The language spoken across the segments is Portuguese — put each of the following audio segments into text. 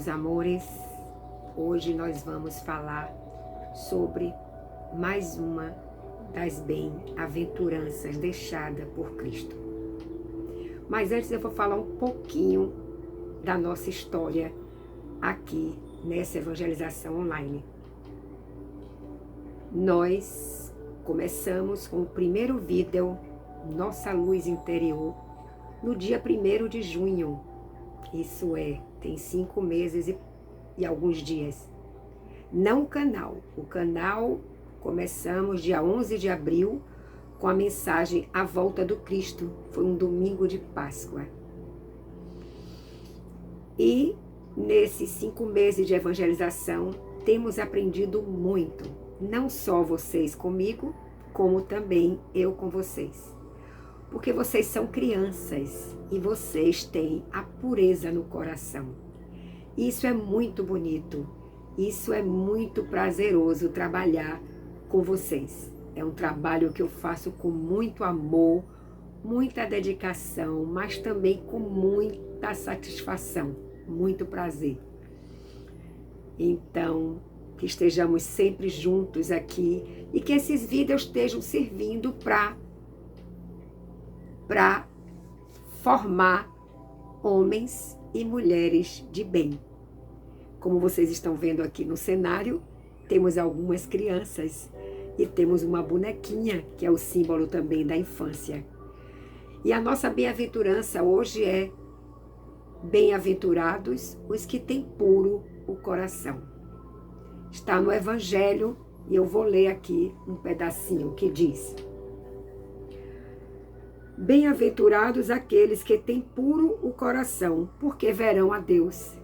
meus amores. Hoje nós vamos falar sobre mais uma das bem-aventuranças deixada por Cristo. Mas antes eu vou falar um pouquinho da nossa história aqui nessa evangelização online. Nós começamos com o primeiro vídeo, Nossa Luz Interior, no dia 1º de junho. Isso tem 5 meses e alguns dias. Não o canal. O canal começamos dia 11 de abril com a mensagem A Volta do Cristo. Foi um domingo de Páscoa. E nesses 5 meses de evangelização, temos aprendido muito. Não só vocês comigo, como também eu com vocês. Porque vocês são crianças e vocês têm a pureza no coração. Isso é muito bonito. Isso é muito prazeroso trabalhar com vocês. É um trabalho que eu faço com muito amor, muita dedicação, mas também com muita satisfação, muito prazer. Então, que estejamos sempre juntos aqui e que esses vídeos estejam servindo para formar homens e mulheres de bem. Como vocês estão vendo aqui no cenário, temos algumas crianças e temos uma bonequinha, que é o símbolo também da infância. E a nossa bem-aventurança hoje é: bem-aventurados os que têm puro o coração. Está no Evangelho e eu vou ler aqui um pedacinho que diz: bem-aventurados aqueles que têm puro o coração, porque verão a Deus.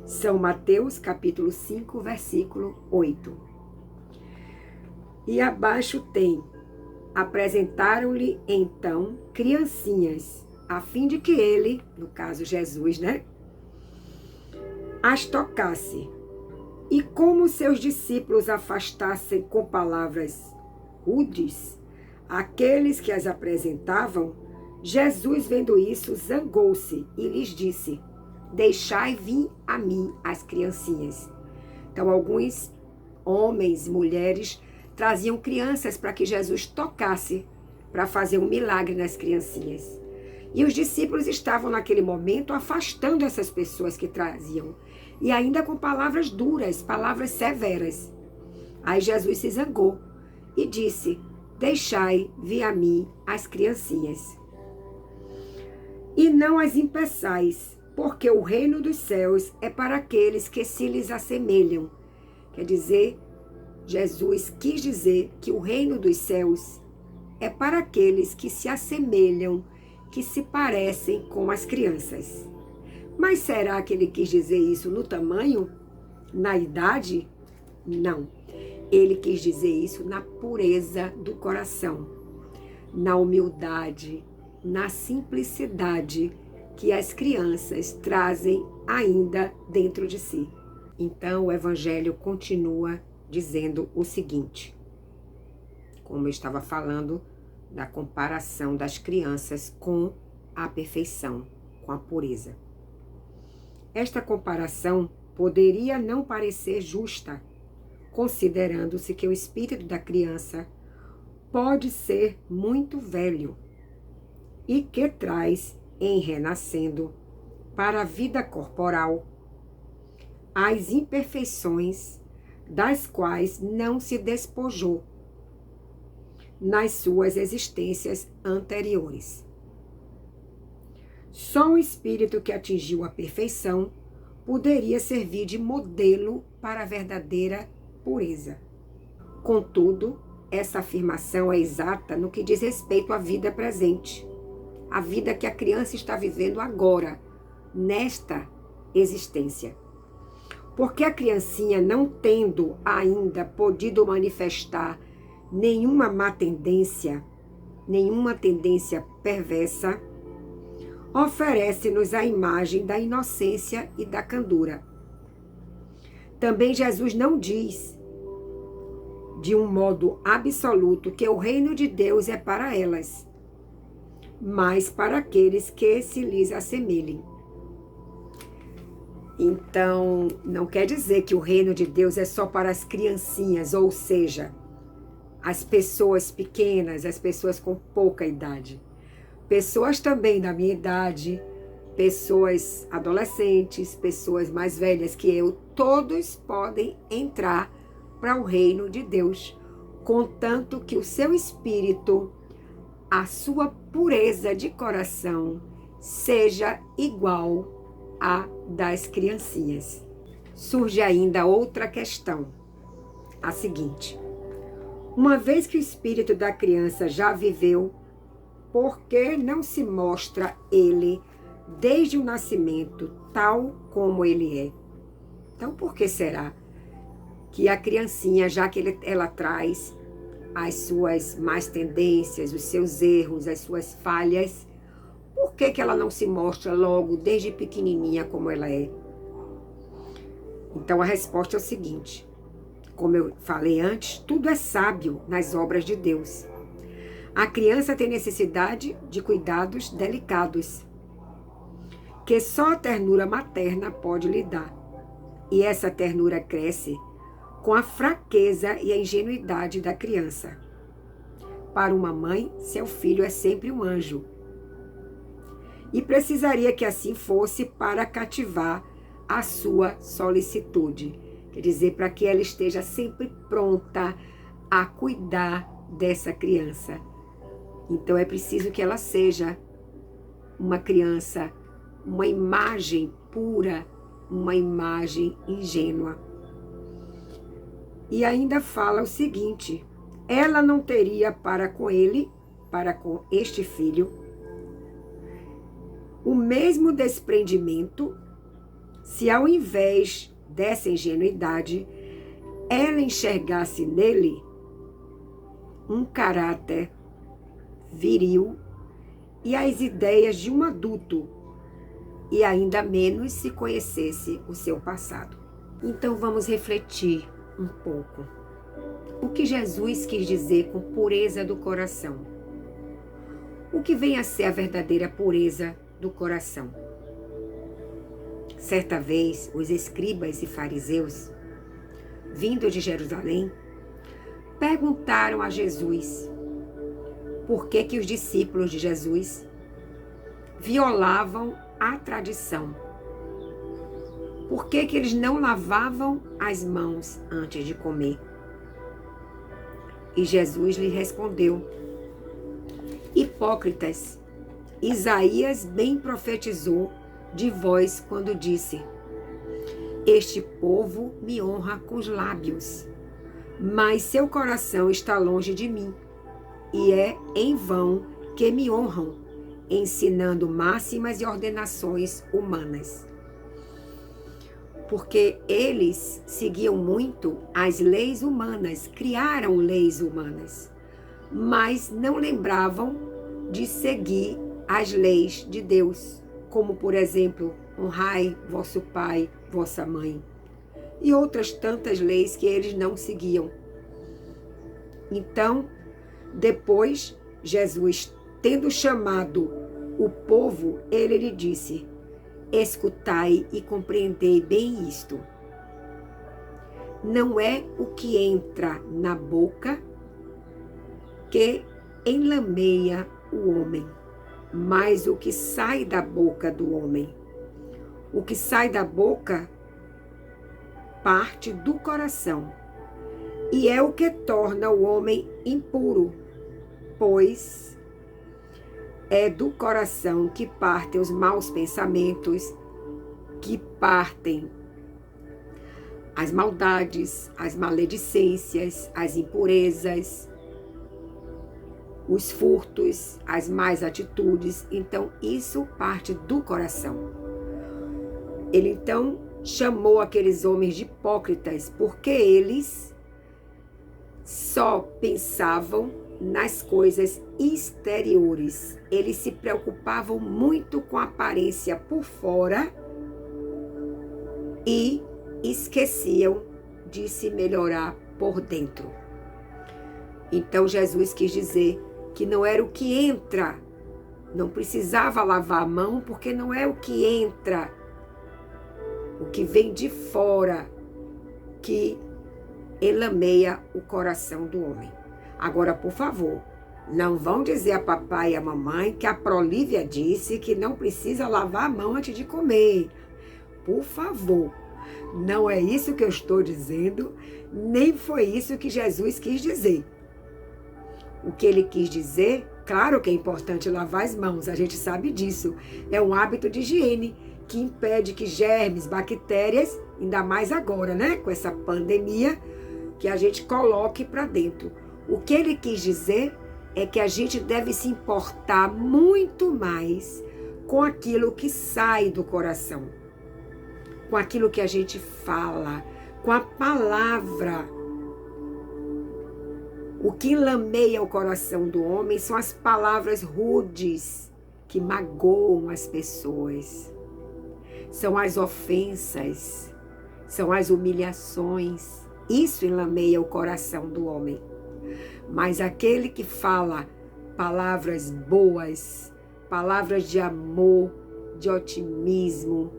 São Mateus, capítulo 5, versículo 8. E abaixo tem: apresentaram-lhe então criancinhas, a fim de que ele, no caso Jesus, as tocasse. E como seus discípulos afastassem com palavras rudes aqueles que as apresentavam, Jesus, vendo isso, zangou-se e lhes disse: deixai vir a mim as criancinhas. Então, alguns homens e mulheres traziam crianças para que Jesus tocasse, para fazer um milagre nas criancinhas. E os discípulos estavam naquele momento afastando essas pessoas que traziam, e ainda com palavras duras, palavras severas. Aí Jesus se zangou e disse: deixai vir a mim as criancinhas. E não as impeçais, porque o reino dos céus é para aqueles que se lhes assemelham. Quer dizer, Jesus quis dizer que o reino dos céus é para aqueles que se assemelham, que se parecem com as crianças. Mas será que ele quis dizer isso no tamanho? Na idade? Não. Ele quis dizer isso na pureza do coração, na humildade, na simplicidade que as crianças trazem ainda dentro de si. Então o Evangelho continua dizendo o seguinte, como eu estava falando da comparação das crianças com a perfeição, com a pureza. Esta comparação poderia não parecer justa, considerando-se que o espírito da criança pode ser muito velho e que traz, em renascendo para a vida corporal, as imperfeições das quais não se despojou nas suas existências anteriores. Só um espírito que atingiu a perfeição poderia servir de modelo para a verdadeira pureza. Contudo, essa afirmação é exata no que diz respeito à vida presente, a vida que a criança está vivendo agora, nesta existência. Porque a criancinha, não tendo ainda podido manifestar nenhuma má tendência, nenhuma tendência perversa, oferece-nos a imagem da inocência e da candura. Também Jesus não diz, de um modo absoluto, que o reino de Deus é para elas, mas para aqueles que se lhes assemelhem. Então, não quer dizer que o reino de Deus é só para as criancinhas, ou seja, as pessoas pequenas, as pessoas com pouca idade. Pessoas também da minha idade, pessoas adolescentes, pessoas mais velhas que eu, todos podem entrar para o reino de Deus, contanto que o seu espírito, a sua pureza de coração, seja igual à das criancinhas. Surge ainda outra questão, a seguinte: uma vez que o espírito da criança já viveu, por que não se mostra ele desde o nascimento tal como ele é? Então, por que será que a criancinha, já que ela traz as suas más tendências, os seus erros, as suas falhas, por que ela não se mostra logo, desde pequenininha, como ela é? Então, a resposta é o seguinte: como eu falei antes, tudo é sábio nas obras de Deus. A criança tem necessidade de cuidados delicados, que só a ternura materna pode lhe dar. E essa ternura cresce com a fraqueza e a ingenuidade da criança. Para uma mãe, seu filho é sempre um anjo. E precisaria que assim fosse para cativar a sua solicitude. Quer dizer, para que ela esteja sempre pronta a cuidar dessa criança. Então é preciso que ela seja uma criança, uma imagem pura, uma imagem ingênua. E ainda fala o seguinte: ela não teria para com ele, para com este filho, o mesmo desprendimento se ao invés dessa ingenuidade, ela enxergasse nele um caráter viril e as ideias de um adulto, e ainda menos se conhecesse o seu passado. Então vamos refletir um pouco. O que Jesus quis dizer com pureza do coração? O que vem a ser a verdadeira pureza do coração? Certa vez, os escribas e fariseus, vindo de Jerusalém, perguntaram a Jesus por que os discípulos de Jesus violavam a tradição. Por que eles não lavavam as mãos antes de comer? E Jesus lhe respondeu: hipócritas, Isaías bem profetizou de vós quando disse: este povo me honra com os lábios, mas seu coração está longe de mim, e é em vão que me honram, ensinando máximas e ordenações humanas. Porque eles seguiam muito as leis humanas, criaram leis humanas, mas não lembravam de seguir as leis de Deus, como, por exemplo, honrai vosso pai, vossa mãe, e outras tantas leis que eles não seguiam. Então, depois, Jesus, tendo chamado o povo, ele lhe disse: escutai e compreendei bem isto. Não é o que entra na boca que enlameia o homem, mas o que sai da boca do homem. O que sai da boca parte do coração, e é o que torna o homem impuro, pois é do coração que partem os maus pensamentos, que partem as maldades, as maledicências, as impurezas, os furtos, as más atitudes. Então, isso parte do coração. Ele, então, chamou aqueles homens de hipócritas, porque eles só pensavam nas coisas exteriores. Eles se preocupavam muito com a aparência por fora e esqueciam de se melhorar por dentro. Então Jesus quis dizer que não era o que entra, não precisava lavar a mão, porque não é o que entra o que vem de fora, que elameia o coração do homem. Agora, por favor, não vão dizer a papai e a mamãe que a Prolívia disse que não precisa lavar a mão antes de comer. Por favor, não é isso que eu estou dizendo, nem foi isso que Jesus quis dizer. O que ele quis dizer, claro que é importante lavar as mãos, a gente sabe disso. É um hábito de higiene que impede que germes, bactérias, ainda mais agora, né, com essa pandemia, que a gente coloque para dentro. O que ele quis dizer é que a gente deve se importar muito mais com aquilo que sai do coração, com aquilo que a gente fala, com a palavra. O que lameia o coração do homem são as palavras rudes que magoam as pessoas. São as ofensas, são as humilhações. Isso enlameia o coração do homem. Mas aquele que fala palavras boas, palavras de amor, de otimismo,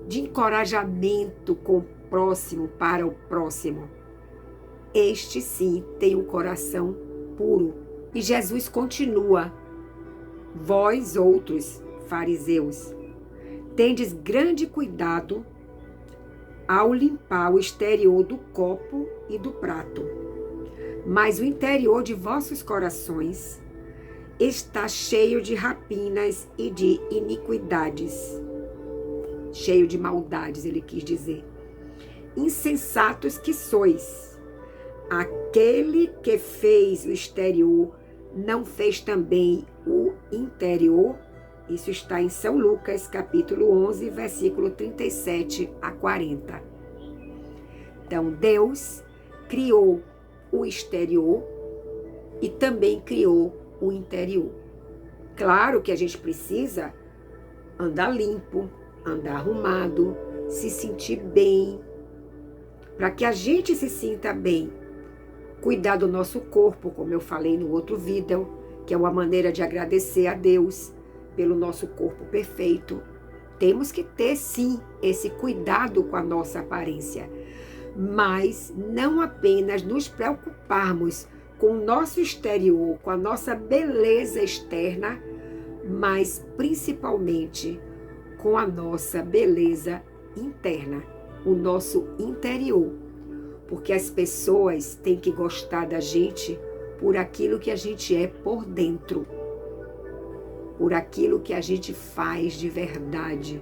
de encorajamento com o próximo, para o próximo, este sim tem um coração puro. E Jesus continua: vós outros, fariseus, tendes grande cuidado ao limpar o exterior do copo e do prato, mas o interior de vossos corações está cheio de rapinas e de iniquidades. Cheio de maldades, ele quis dizer. Insensatos que sois, aquele que fez o exterior não fez também o interior? Isso está em São Lucas, capítulo 11, versículo 37 a 40. Então, Deus criou o exterior e também criou o interior. Claro que a gente precisa andar limpo, andar arrumado, se sentir bem. Para que a gente se sinta bem, cuidar do nosso corpo, como eu falei no outro vídeo, que é uma maneira de agradecer a Deus pelo nosso corpo perfeito. Temos que ter, sim, esse cuidado com a nossa aparência, mas não apenas nos preocuparmos com o nosso exterior, com a nossa beleza externa, mas principalmente com a nossa beleza interna, o nosso interior. Porque as pessoas têm que gostar da gente por aquilo que a gente é por dentro, por aquilo que a gente faz de verdade.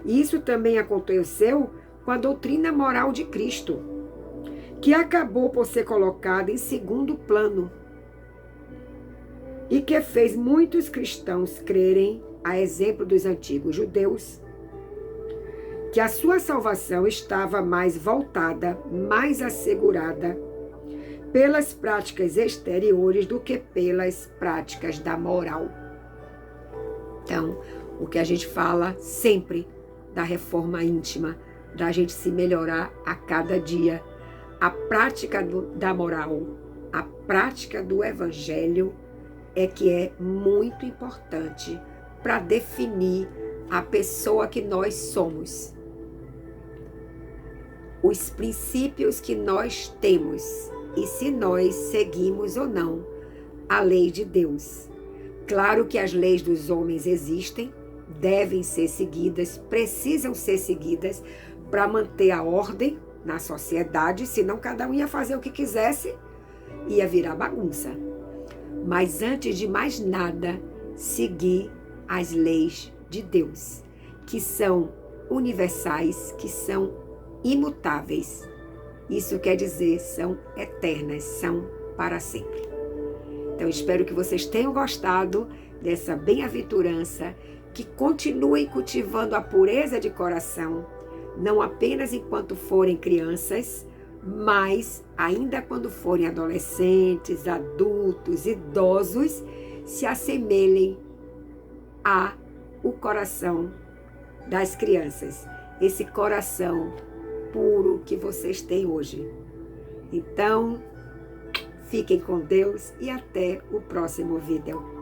E isso também aconteceu com a doutrina moral de Cristo, que acabou por ser colocada em segundo plano e que fez muitos cristãos crerem, a exemplo dos antigos judeus, que a sua salvação estava mais voltada, mais assegurada pelas práticas exteriores do que pelas práticas da moral. Então, o que a gente fala sempre da reforma íntima, da gente se melhorar a cada dia, a prática da moral, a prática do evangelho é que é muito importante para definir a pessoa que nós somos. Os princípios que nós temos e se nós seguimos ou não a lei de Deus. Claro que as leis dos homens existem, devem ser seguidas, precisam ser seguidas para manter a ordem na sociedade, senão cada um ia fazer o que quisesse, ia virar bagunça. Mas antes de mais nada, seguir as leis de Deus, que são universais, que são imutáveis. Isso quer dizer, são eternas, são para sempre. Então, espero que vocês tenham gostado dessa bem-aventurança, que continuem cultivando a pureza de coração, não apenas enquanto forem crianças, mas ainda quando forem adolescentes, adultos, idosos, se assemelhem ao coração das crianças, esse coração puro que vocês têm hoje. Então, fiquem com Deus e até o próximo vídeo.